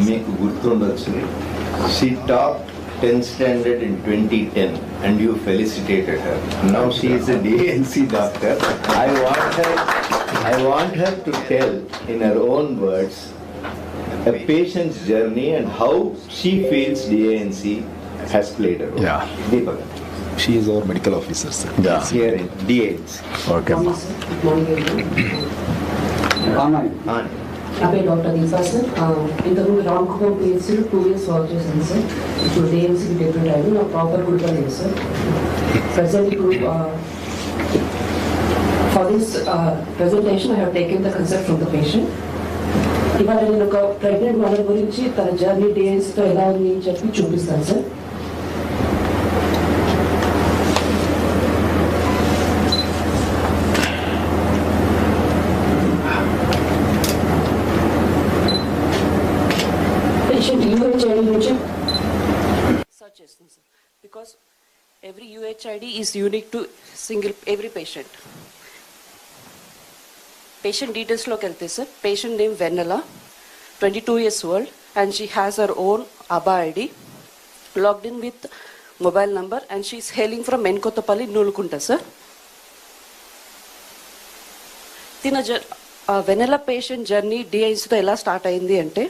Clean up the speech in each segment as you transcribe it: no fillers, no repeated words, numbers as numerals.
మీకు గుర్తుండొచ్చు, she topped 10th standard in 2010 and you felicitated her. Now she is a DNC doctor. I want her to tell in her own words a patient's journey and how she feels DNC has played a role. Yeah. Deepak. She is our medical officer, sir. Yeah. Here in DNC. Okay. Good morning. నా పేరు doctor Deepa sir. ఇంతకుముందు Ramkumar పిహెచ్సిలో 2 years work చేశాను sir. ఇప్పుడు డిఎంసీకి different అయ్యి నాకు proper గుర్తు లేదు sir. Present ఇప్పుడు for this presentation I have taken the consult from the patient. ఇవాళ నేను ఒక ప్రెగ్నెంట్ మదర్ గురించి తన జర్నీ డిఎన్సీతో ఎలా ఉంది అని చెప్పి చూపిస్తాను sir. Because every UHID is unique to every patient. Patient details look at this, sir. Patient name Venala, 22 years old, and she has her own ABA ID, logged in with mobile number, and she is hailing from Menkotapalli, Nulukunta, sir. Venala patient journey DINC to ela start ayindi ante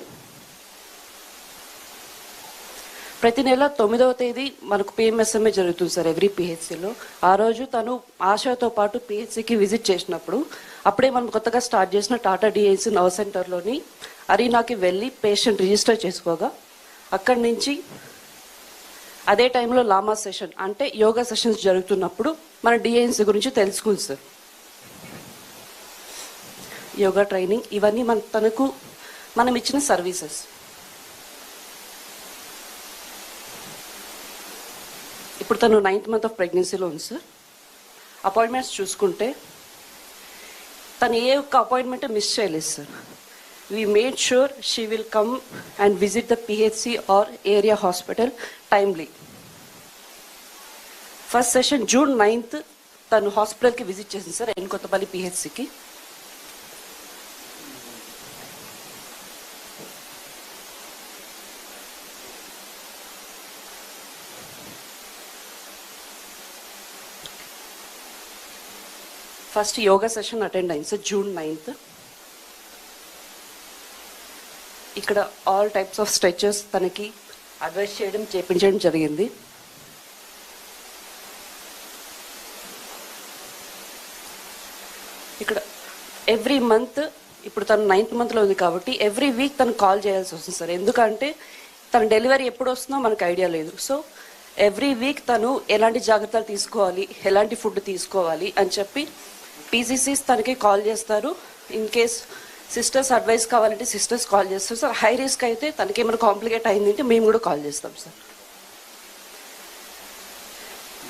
ప్రతి నెల 9వ తేదీ మనకు PMSMA జరుగుతుంది sir every పిహెచ్సిలో. ఆ రోజు తను ఆశాతో పాటు పిహెచ్సికి visit చేసినప్పుడు అప్పుడే మనం కొత్తగా స్టార్ట్ చేసిన టాటా డిఎన్సి నర్వ్ సెంటర్లోని అరీనాకి వెళ్ళి పేషెంట్ రిజిస్టర్ చేసుకోగా అక్కడి నుంచి అదే టైంలో లామా సెషన్ అంటే యోగా సెషన్స్ జరుగుతున్నప్పుడు మన డిఎన్సి గురించి తెలుసుకుంది సార్. యోగా ట్రైనింగ్ ఇవన్నీ తనకు మనం ఇచ్చిన సర్వీసెస్. ఇప్పుడు తను 9th month ఆఫ్ ప్రెగ్నెన్సీలో ఉంది సార్. అపాయింట్మెంట్స్ చూసుకుంటే తను ఏ ఒక్క అపాయింట్మెంట్ మిస్ చేయలేదు sir. We made sure she will come and visit the PHC or area hospital timely. First session June 9th తను హాస్పిటల్కి విజిట్ చేసింది సార్, ఎన్కొత్తపల్లి పిహెచ్సికి. ఫస్ట్ యోగా సెషన్ అటెండ్ అయింది సార్ June 9th. ఇక్కడ ఆల్ టైప్స్ ఆఫ్ స్ట్రెచెస్ తనకి advice చేయించడం జరిగింది. ఇక్కడ ఎవ్రీ మంత్ ఇప్పుడు తను 9th monthలో ఉంది కాబట్టి ఎవ్రీ వీక్ తను కాల్ చేయాల్సి వస్తుంది సార్. ఎందుకంటే తన డెలివరీ ఎప్పుడు వస్తుందో మనకు ఐడియా లేదు. సో ఎవ్రీ వీక్ తను ఎలాంటి జాగ్రత్తలు తీసుకోవాలి, ఎలాంటి ఫుడ్ తీసుకోవాలి అని చెప్పి పీసీసీస్ తనకి కాల్ చేస్తారు. ఇన్ కేస్ సిస్టర్స్ అడ్వైస్ కావాలంటే సిస్టర్స్ కాల్ చేస్తారు సార్. హై రిస్క్ అయితే తనకి ఏమైనా కాంప్లికేట్ అయిందంటే మేము కూడా కాల్ చేస్తాం సార్.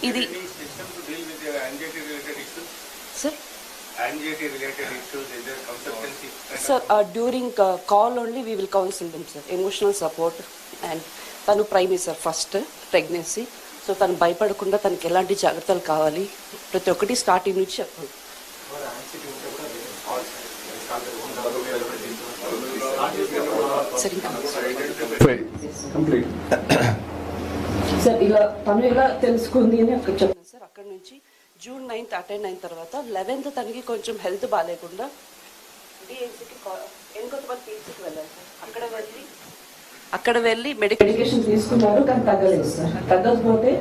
ఇది sir during call only we will counsel them sir. Emotional support and తను primary sir first pregnancy. So తను భయపడకుండా తనకి ఎలాంటి జాగ్రత్తలు కావాలి ప్రతి ఒక్కటి స్టార్టింగ్ నుంచి చెప్పండి. సార్ ఇలా తను ఎలా తెలుసుకుంది అని అక్కడ చెప్పాను సార్. అక్కడ నుంచి June 9th అటెండ్ అయిన తర్వాత 11th తనకి కొంచెం హెల్త్ బాగాలేకుండా డిఎన్సీకి ఎన్కొత్తపల్లి పిహెచ్సికి వెళ్ళారు సార్. అక్కడ వెళ్ళి మెడికేషన్ తీసుకున్నారు కానీ తగ్గలేదు సార్. తగ్గకపోతే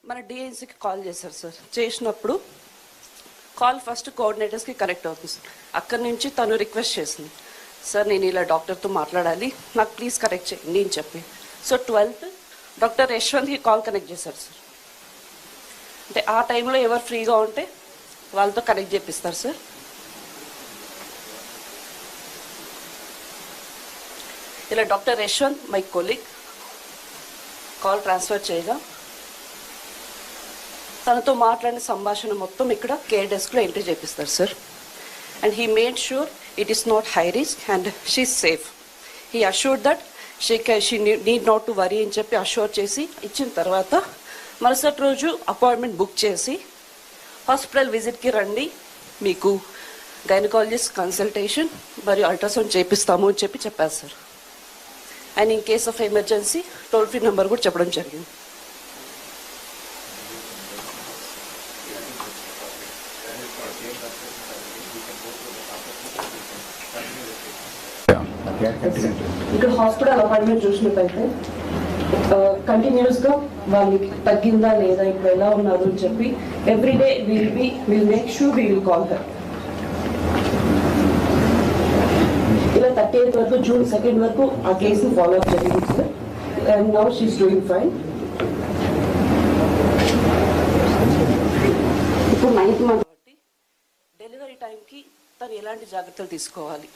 మన డిఎన్సీకి కాల్ చేశారు సార్. చేసినప్పుడు కాల్ ఫస్ట్ కోఆర్డినేటర్స్కి కనెక్ట్ అవుతుంది సార్. అక్కడి నుంచి తను రిక్వెస్ట్ చేసింది, సార్ నేను ఇలా డాక్టర్తో మాట్లాడాలి, నాకు ప్లీజ్ కనెక్ట్ చేయండి అని చెప్పి. సో 12th డాక్టర్ యశ్వంత్కి కాల్ కనెక్ట్ చేశారు సార్. అంటే ఆ టైంలో ఎవరు ఫ్రీగా ఉంటే వాళ్ళతో కనెక్ట్ చేపిస్తారు సార్. ఇలా doctor Yashwant my colleague call transfer చేయగా తనతో మాట్లాడిన సంభాషణ మొత్తం ఇక్కడ కేర్ డెస్క్లో ఎంట్రీ చేపిస్తారు sir. And he made sure it is not high risk and she safe. He assured that she need not to worry అని చెప్పి అష్యూర్ చేసి ఇచ్చిన తర్వాత మరుసటి రోజు అపాయింట్మెంట్ బుక్ చేసి హాస్పిటల్ విజిట్కి రండి, మీకు గైనకాలజిస్ట్ కన్సల్టేషన్ మరియు అల్ట్రాసౌండ్ చేపిస్తాము అని చెప్పారు sir. And in case of emergency toll free number కూడా చెప్పడం జరిగింది. ఇక్కడ హాస్పిటల్ అపాయింట్మెంట్ చూసినట్టయితే కంటిన్యూస్ గా వాళ్ళకి తగ్గిందా లేదా, ఇప్పుడు ఎలా ఉన్నారు అని చెప్పి everyday will make sure we will call her. ఇలా 38 వరకు జూన్ 2 వరకు ఆ కేసుని ఫాలో అప్ జరిగింది sir. And now she is doing fine. ఇప్పుడు 9th మంత్ బట్టి డెలివరీ టైంకి తను ఎలాంటి జాగ్రత్తలు తీసుకోవాలి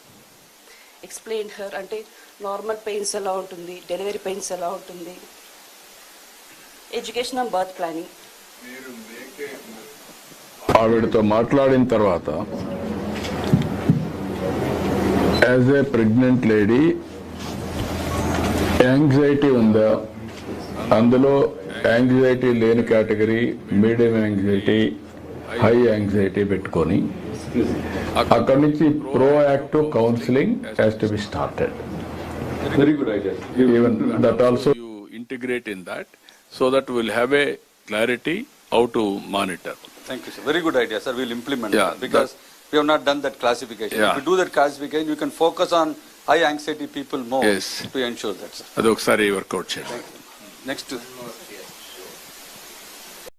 ఎక్స్ప్లెయిన్ హర్. అంటే నార్మల్ పెయిన్స్ ఎలా ఉంటుంది, డెలివరీ పెయిన్స్ ఎలా ఉంటుంది, ఎడ్యుకేషన్ అండ్ బర్త్ ప్లానింగ్. ఆవిడతో మాట్లాడిన తర్వాత as a pregnant lady anxiety ఉందా, అందులో యాంగ్జైటీ లేని category, medium anxiety, high anxiety పెట్టుకొని అక్కడి నుంచి proactive counselling has to be started. Very good idea. Even that also you integrate in that, so that we'll have a clarity how to monitor. Thank you, sir. Very good idea, sir. We'll implement Yeah, that because we have not done that classification. Yeah. If we do that classification, we can focus on high anxiety people more Yes. to ensure that, sir. అది ఒకసారి work out చేయండి. Next.